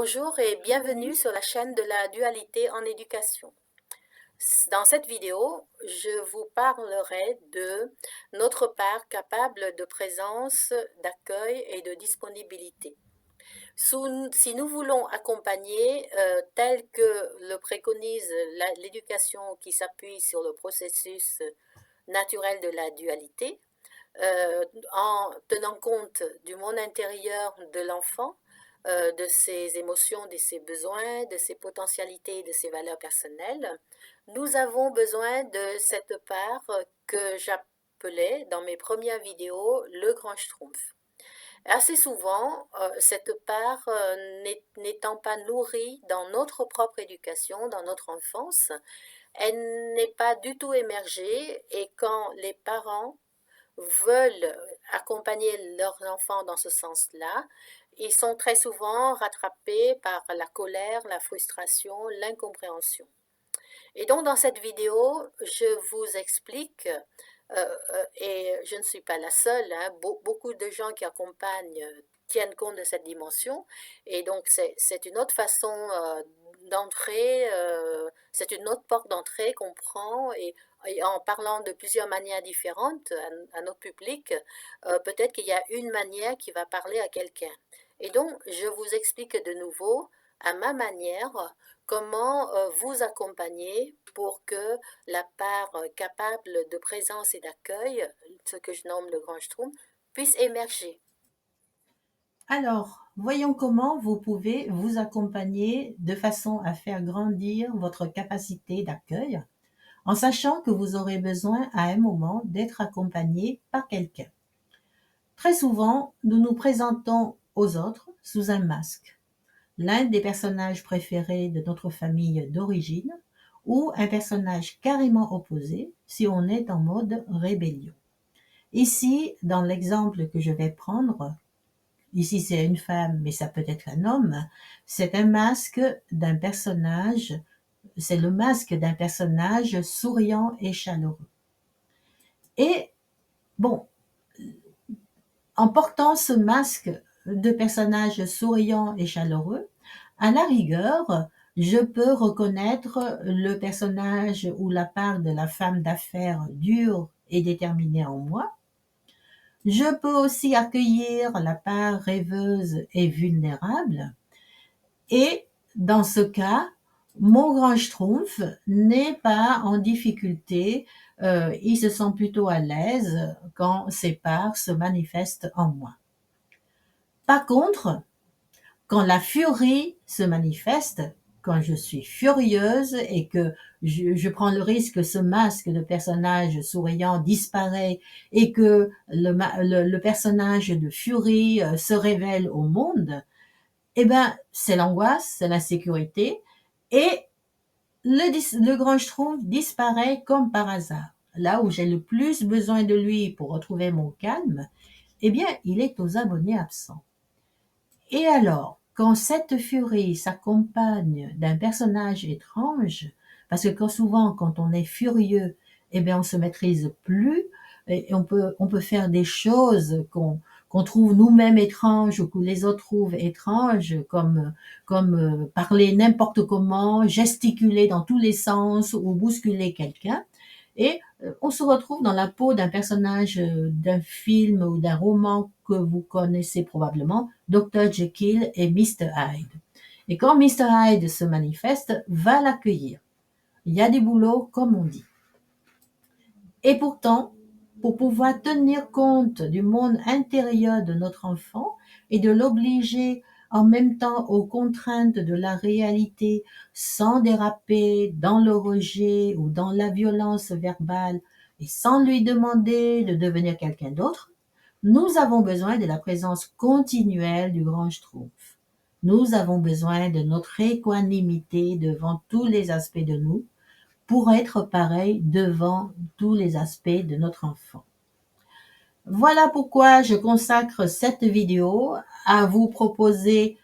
Bonjour et bienvenue sur la chaîne de la dualité en éducation. Dans cette vidéo, je vous parlerai de notre part capable de présence, d'accueil et de disponibilité. Si nous voulons accompagner, tel que le préconise l'éducation qui s'appuie sur le processus naturel de la dualité, en tenant compte du monde intérieur de l'enfant, de ses émotions, de ses besoins, de ses potentialités, de ses valeurs personnelles, nous avons besoin de cette part que j'appelais dans mes premières vidéos le grand schtroumpf. Assez souvent, cette part n'étant pas nourrie dans notre propre éducation, dans notre enfance, elle n'est pas du tout émergée et quand les parents veulent accompagner leurs enfants dans ce sens-là, ils sont très souvent rattrapés par la colère, la frustration, l'incompréhension. Et donc dans cette vidéo, je vous explique, et je ne suis pas la seule, hein, beaucoup de gens qui accompagnent tiennent compte de cette dimension, et donc c'est une autre façon d'entrer, c'est une autre porte d'entrée qu'on prend, et en parlant de plusieurs manières différentes à notre public, peut-être qu'il y a une manière qui va parler à quelqu'un. Et donc, je vous explique de nouveau, à ma manière, comment vous accompagner pour que la part capable de présence et d'accueil, ce que je nomme le grand schtroumpf, puisse émerger. Alors, voyons comment vous pouvez vous accompagner de façon à faire grandir votre capacité d'accueil, en sachant que vous aurez besoin à un moment d'être accompagné par quelqu'un. Très souvent, nous nous présentons aux autres sous un masque, l'un des personnages préférés de notre famille d'origine, ou un personnage carrément opposé si on est en mode rébellion. Ici, dans l'exemple que je vais prendre, ici c'est une femme, mais ça peut être un homme, c'est un masque d'un personnage, c'est le masque d'un personnage souriant et chaleureux. Et bon, en portant ce masque de personnage souriant et chaleureux, à la rigueur, je peux reconnaître le personnage ou la part de la femme d'affaires dure et déterminée en moi. Je peux aussi accueillir la part rêveuse et vulnérable. Et dans ce cas, mon grand schtroumpf n'est pas en difficulté, il se sent plutôt à l'aise quand ces parts se manifestent en moi. Par contre, quand la furie se manifeste, quand je suis furieuse et que je prends le risque que ce masque de personnage souriant disparaît et que le personnage de furie se révèle au monde, eh ben, c'est l'angoisse, c'est l'insécurité, et le grand schtroumpf disparaît comme par hasard. Là où j'ai le plus besoin de lui pour retrouver mon calme, eh bien, il est aux abonnés absents. Et alors, quand cette furie s'accompagne d'un personnage étrange, parce que souvent, quand on est furieux, eh bien, on se maîtrise plus, et on peut faire des choses qu'on trouve nous-mêmes étranges ou que les autres trouvent étranges, comme parler n'importe comment, gesticuler dans tous les sens ou bousculer quelqu'un. Et on se retrouve dans la peau d'un personnage d'un film ou d'un roman que vous connaissez probablement, Dr. Jekyll et Mr. Hyde. Et quand Mr. Hyde se manifeste, va l'accueillir. Il y a du boulot, comme on dit. Et pourtant, pour pouvoir tenir compte du monde intérieur de notre enfant et de l'obliger en même temps aux contraintes de la réalité sans déraper dans le rejet ou dans la violence verbale et sans lui demander de devenir quelqu'un d'autre, nous avons besoin de la présence continuelle du grand schtroumpf. Nous avons besoin de notre équanimité devant tous les aspects de nous pour être pareil devant tous les aspects de notre enfant. Voilà pourquoi je consacre cette vidéo à vous proposer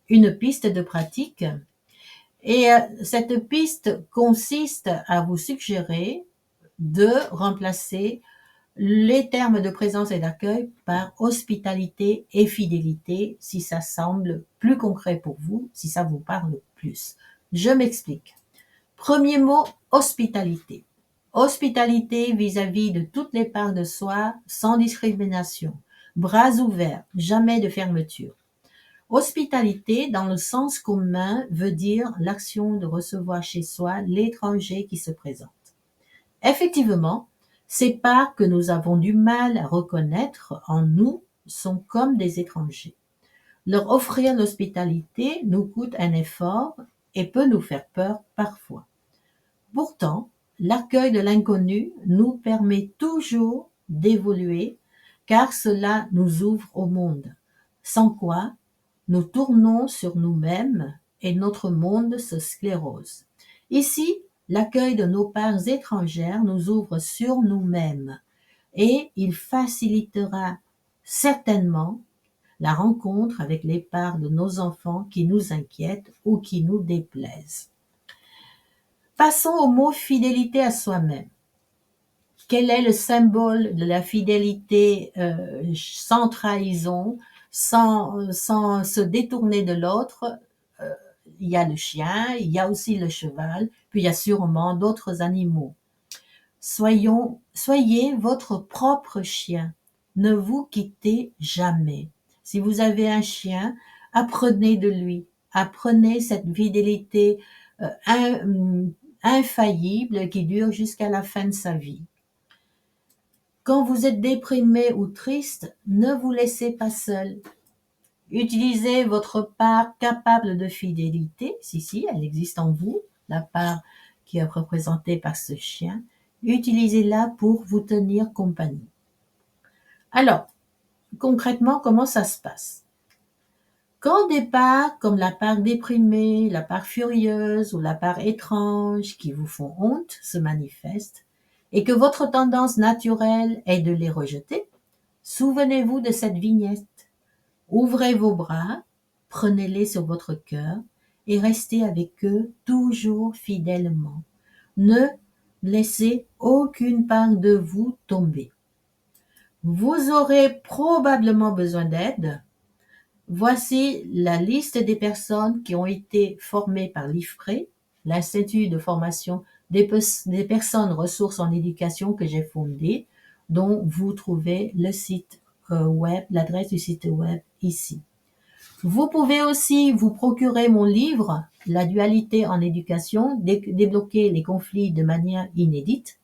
une piste de pratique. Et cette piste consiste à vous suggérer de remplacer les termes de présence et d'accueil par hospitalité et fidélité, si ça semble plus concret pour vous, si ça vous parle plus. Je m'explique. Premier mot, hospitalité. Hospitalité vis-à-vis de toutes les parts de soi, sans discrimination. Bras ouverts, jamais de fermeture. Hospitalité, dans le sens commun, veut dire l'action de recevoir chez soi l'étranger qui se présente. Effectivement, ces parts que nous avons du mal à reconnaître en nous sont comme des étrangers. Leur offrir l'hospitalité nous coûte un effort et peut nous faire peur parfois. Pourtant, l'accueil de l'inconnu nous permet toujours d'évoluer car cela nous ouvre au monde, sans quoi nous tournons sur nous-mêmes et notre monde se sclérose. Ici, l'accueil de nos parts étrangères nous ouvre sur nous-mêmes et il facilitera certainement la rencontre avec les parts de nos enfants qui nous inquiètent ou qui nous déplaisent. Passons au mot fidélité à soi-même. Quel est le symbole de la fidélité sans trahison, sans se détourner de l'autre? Il y a le chien, il y a aussi le cheval, puis il y a sûrement d'autres animaux. Soyez votre propre chien. Ne vous quittez jamais. Si vous avez un chien, apprenez de lui. Apprenez cette fidélité infaillible qui dure jusqu'à la fin de sa vie. Quand vous êtes déprimé ou triste, ne vous laissez pas seul. Utilisez votre part capable de fidélité, si elle existe en vous, la part qui est représentée par ce chien. Utilisez-la pour vous tenir compagnie. Alors, concrètement, comment ça se passe? Quand des parts comme la part déprimée, la part furieuse ou la part étrange qui vous font honte se manifestent et que votre tendance naturelle est de les rejeter, souvenez-vous de cette vignette. Ouvrez vos bras, prenez-les sur votre cœur et restez avec eux toujours fidèlement. Ne laissez aucune part de vous tomber. Vous aurez probablement besoin d'aide. Voici la liste des personnes qui ont été formées par l'IFPRE, l'Institut de formation des personnes ressources en éducation que j'ai fondé, dont vous trouvez le site web, l'adresse du site web ici. Vous pouvez aussi vous procurer mon livre « La dualité en éducation, débloquer les conflits de manière inédite ».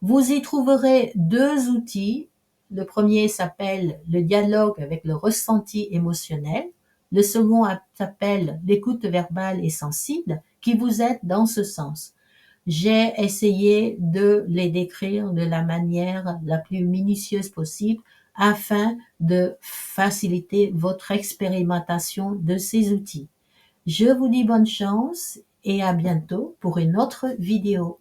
Vous y trouverez 2 outils. Le premier s'appelle « Le dialogue avec le ressenti émotionnel ». Le second s'appelle « L'écoute verbale et sensible » qui vous aide dans ce sens. J'ai essayé de les décrire de la manière la plus minutieuse possible afin de faciliter votre expérimentation de ces outils. Je vous dis bonne chance et à bientôt pour une autre vidéo.